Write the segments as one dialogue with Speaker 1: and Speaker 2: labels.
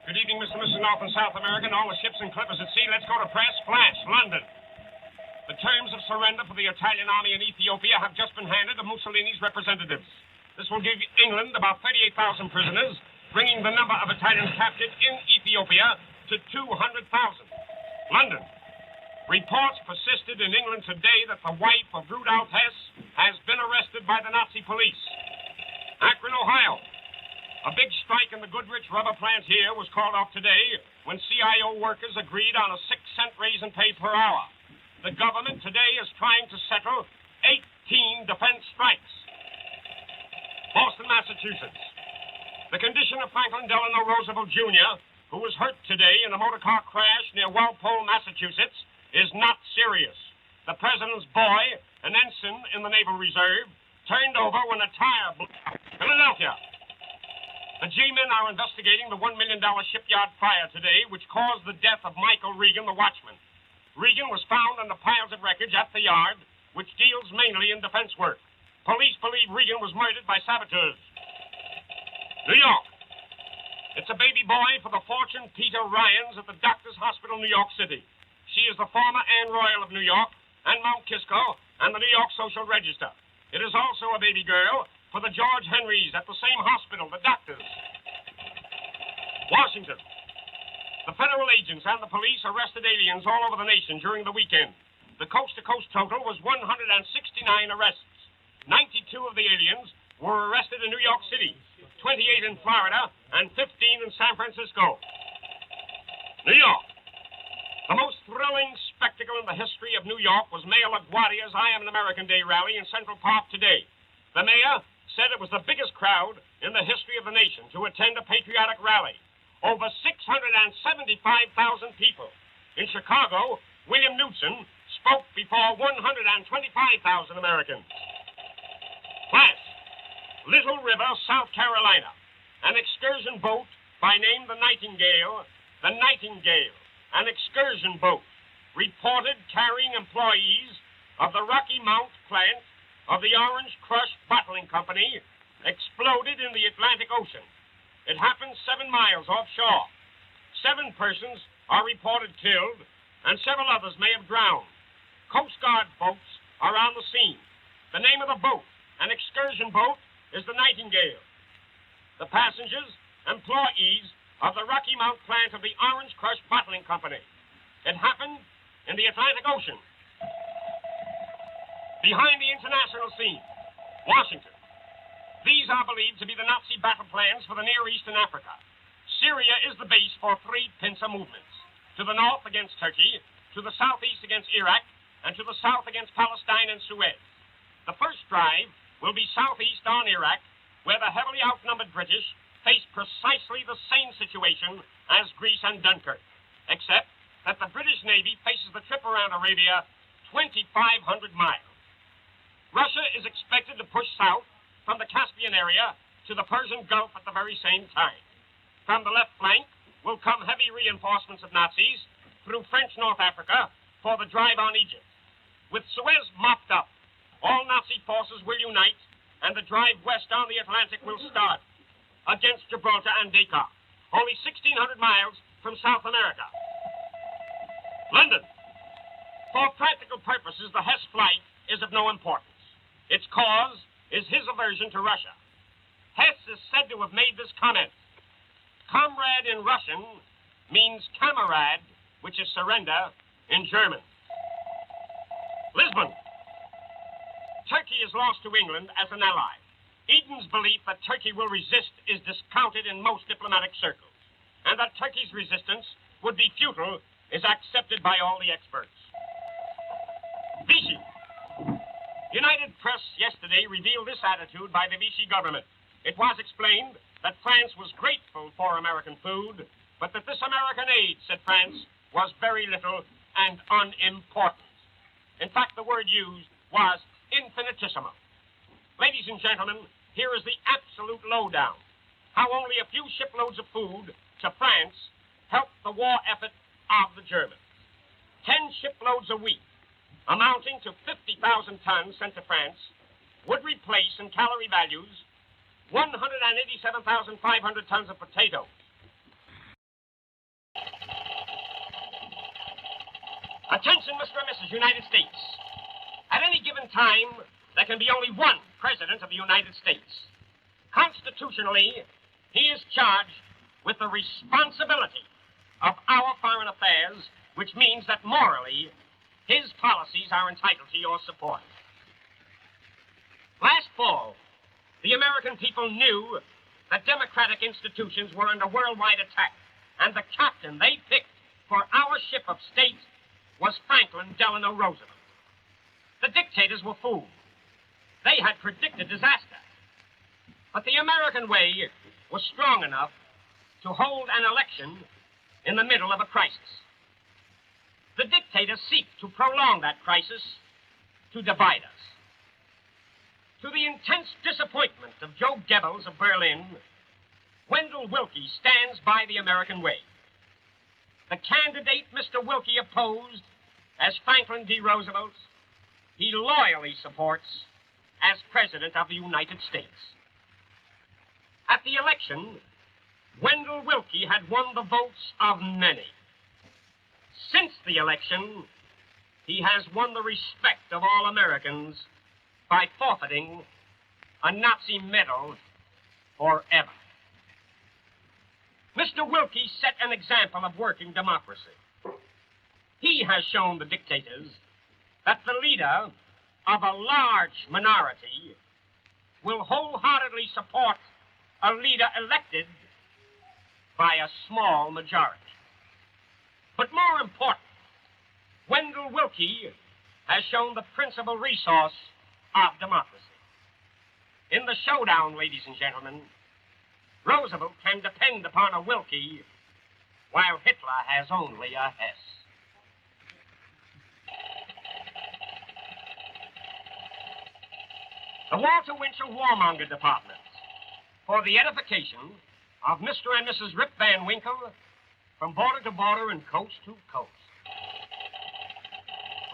Speaker 1: Good evening, Mr. and Mrs. North and South America, and all the ships and clippers at sea. Let's go to press. Flash, London. The terms of surrender for the Italian army in Ethiopia have just been handed to Mussolini's representatives. This will give England about 38,000 prisoners, bringing the number of Italians captured in Ethiopia to 200,000. London. Reports persisted in England today that the wife of Rudolf Hess has been arrested by the Nazi police. Akron, Ohio. A big strike in the Goodrich rubber plant here was called off today when CIO workers agreed on a 6-cent raise in pay per hour. The government today is trying to settle 18 defense strikes. Boston, Massachusetts. The condition of Franklin Delano Roosevelt Jr., who was hurt today in a motor car crash near Walpole, Massachusetts, is not serious. The president's boy, an ensign in the Naval Reserve, turned over when a tire blew out. Philadelphia. The G-men are investigating the $1 million shipyard fire today, which caused the death of Michael Regan, the watchman. Regan was found in the piles of wreckage at the yard, which deals mainly in defense work. Police believe Regan was murdered by saboteurs. New York. It's a baby boy for the Fortune Peter Ryans at the Doctors Hospital, New York City. She is the former Anne Royal of New York and Mount Kisco and the New York Social Register. It is also a baby girl for the George Henrys at the same hospital, the doctors. Washington. The federal agents and the police arrested aliens all over the nation during the weekend. The coast-to-coast total was 169 arrests. 92 of the aliens were arrested in New York City, 28 in Florida, and 15 in San Francisco. New York. The most thrilling spectacle in the history of New York was Mayor LaGuardia's I Am an American Day rally in Central Park today. The mayor said it was the biggest crowd in the history of the nation to attend a patriotic rally. Over 675,000 people. In Chicago, William Knudsen spoke before 125,000 Americans. Flash. Little River, South Carolina. An excursion boat by name the Nightingale, an excursion boat, reported carrying employees of the Rocky Mount plant of the Orange Crush Bottling Company, exploded in the Atlantic Ocean. It happened 7 miles offshore. 7 persons are reported killed, and several others may have drowned. Coast Guard boats are on the scene. The name of the boat, an excursion boat, is the Nightingale. The passengers, employees of the Rocky Mount plant of the Orange Crush Bottling Company. It happened in the Atlantic Ocean. Behind the international scene, Washington. These are believed to be the Nazi battle plans for the Near East and Africa. Syria is the base for 3 pincer movements. To the north against Turkey, to the southeast against Iraq, and to the south against Palestine and Suez. The first drive will be southeast on Iraq, where the heavily outnumbered British face precisely the same situation as Greece and Dunkirk, except that the British Navy faces the trip around Arabia 2,500 miles. Russia is expected to push south from the Caspian area to the Persian Gulf at the very same time. From the left flank will come heavy reinforcements of Nazis through French North Africa for the drive on Egypt. With Suez mopped up, all Nazi forces will unite, and the drive west on the Atlantic will start against Gibraltar and Dakar, only 1,600 miles from South America. London. For practical purposes, the Hess flight is of no importance. Its cause is his aversion to Russia. Hess is said to have made this comment. Comrade in Russian means kamerad, which is surrender, in German. Lisbon. Turkey is lost to England as an ally. Eden's belief that Turkey will resist is discounted in most diplomatic circles, and that Turkey's resistance would be futile is accepted by all the experts. Vichy. United Press yesterday revealed this attitude by the Vichy government. It was explained that France was grateful for American food, but that this American aid, said France, was very little and unimportant. In fact, the word used was infinitesimal. Ladies and gentlemen, here is the absolute lowdown. How only a few shiploads of food to France helped the war effort of the Germans. 10 shiploads a week, amounting to 50,000 tons sent to France, would replace in calorie values 187,500 tons of potatoes, Attention, Mr. and Mrs. United States. At any given time, there can be only one President of the United States. Constitutionally, he is charged with the responsibility of our foreign affairs, which means that morally, his policies are entitled to your support. Last fall, the American people knew that democratic institutions were under worldwide attack, and the captain they picked for our ship of state was Franklin Delano Roosevelt. The dictators were fooled. They had predicted disaster. But the American way was strong enough to hold an election in the middle of a crisis. The dictators seek to prolong that crisis to divide us. To the intense disappointment of Joe Goebbels of Berlin, Wendell Willkie stands by the American way. The candidate Mr. Willkie opposed as Franklin D. Roosevelt, he loyally supports as President of the United States. At the election, Wendell Willkie had won the votes of many. Since the election, he has won the respect of all Americans by forfeiting a Nazi medal forever. Mr. Willkie set an example of working democracy. He has shown the dictators that the leader of a large minority will wholeheartedly support a leader elected by a small majority. But more important, Wendell Willkie has shown the principal resource of democracy. In the showdown, ladies and gentlemen, Roosevelt can depend upon a Willkie, while Hitler has only a Hess. The Walter Winchell Warmonger Department, for the edification of Mr. and Mrs. Rip Van Winkle, from border to border and coast to coast.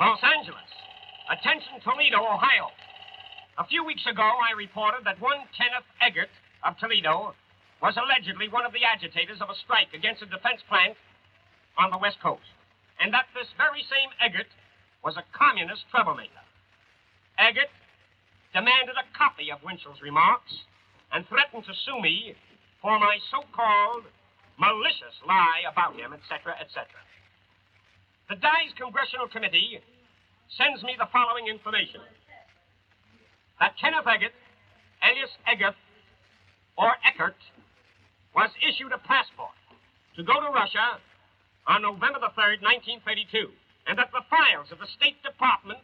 Speaker 1: Los Angeles. Attention, Toledo, Ohio. A few weeks ago, I reported that one Kenneth Eggert of Toledo was allegedly one of the agitators of a strike against a defense plant on the West Coast, and that this very same Eggert was a communist troublemaker. Eggert demanded a copy of Winchell's remarks and threatened to sue me for my so-called malicious lie about him, etc., etc. The Dye's Congressional Committee sends me the following information. That Kenneth Eggert, alias Eggert, or Eckert, was issued a passport to go to Russia on November the 3rd, 1932, and that the files of the State Department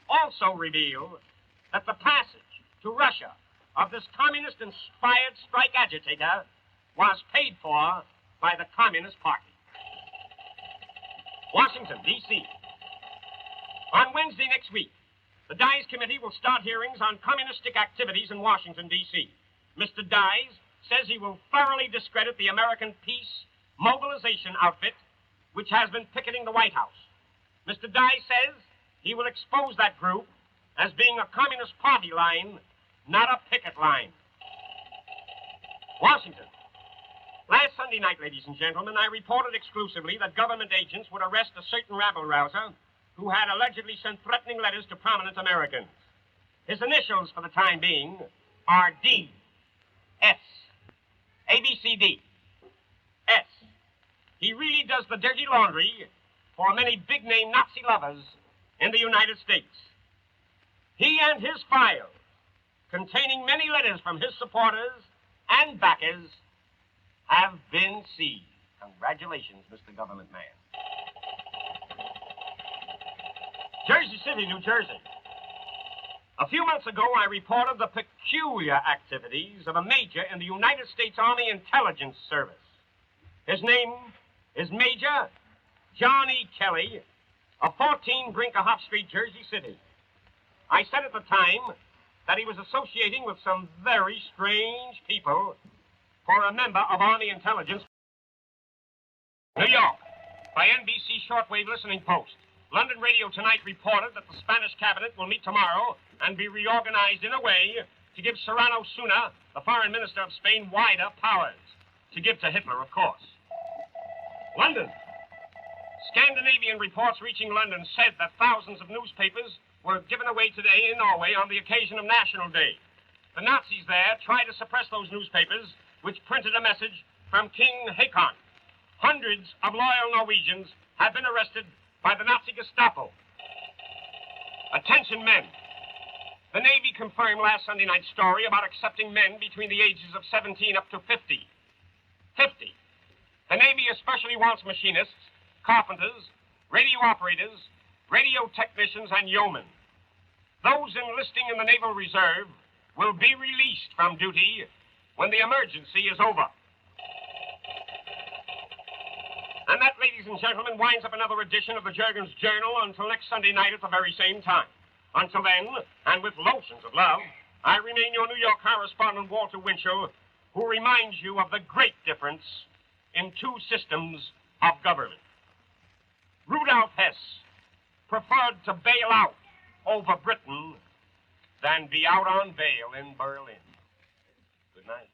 Speaker 1: also reveal that the passage to Russia of this communist-inspired strike agitator was paid for by the Communist Party. Washington, D.C. On Wednesday next week, the Dye's Committee will start hearings on communistic activities in Washington, D.C. Mr. Dye's says he will thoroughly discredit the American Peace Mobilization outfit, which has been picketing the White House. Mr. Dye says he will expose that group as being a Communist Party line, not a picket line. Washington. Last Sunday night, ladies and gentlemen, I reported exclusively that government agents would arrest a certain rabble-rouser who had allegedly sent threatening letters to prominent Americans. His initials, for the time being, are D. S. ABCD. S. He really does the dirty laundry for many big-name Nazi lovers in the United States. He and his file, containing many letters from his supporters and backers, have been seized. Congratulations, Mr. Government Man. Jersey City, New Jersey. A few months ago, I reported the peculiar activities of a major in the United States Army Intelligence Service. His name is Major John E. Kelly of 14 Brinkerhoff Street, Jersey City. I said at the time that he was associating with some very strange people for a member of Army Intelligence. New York, by NBC Shortwave Listening Post. London Radio tonight reported that the Spanish cabinet will meet tomorrow and be reorganized in a way to give Serrano Suna, the foreign minister of Spain, wider powers. To give to Hitler, of course. London. Scandinavian reports reaching London said that thousands of newspapers were given away today in Norway on the occasion of National Day. The Nazis there tried to suppress those newspapers, which printed a message from King Haakon. Hundreds of loyal Norwegians have been arrested by the Nazi Gestapo. Attention, men. The Navy confirmed last Sunday night's story about accepting men between the ages of 17 up to 50. 50. The Navy especially wants machinists, carpenters, radio operators, radio technicians, and yeomen. Those enlisting in the Naval Reserve will be released from duty when the emergency is over. And that, ladies and gentlemen, winds up another edition of the Jergens Journal until next Sunday night at the very same time. Until then, and with lotions of love, I remain your New York correspondent, Walter Winchell, who reminds you of the great difference in two systems of government. Rudolf Hess preferred to bail out over Britain than be out on bail in Berlin. Good night.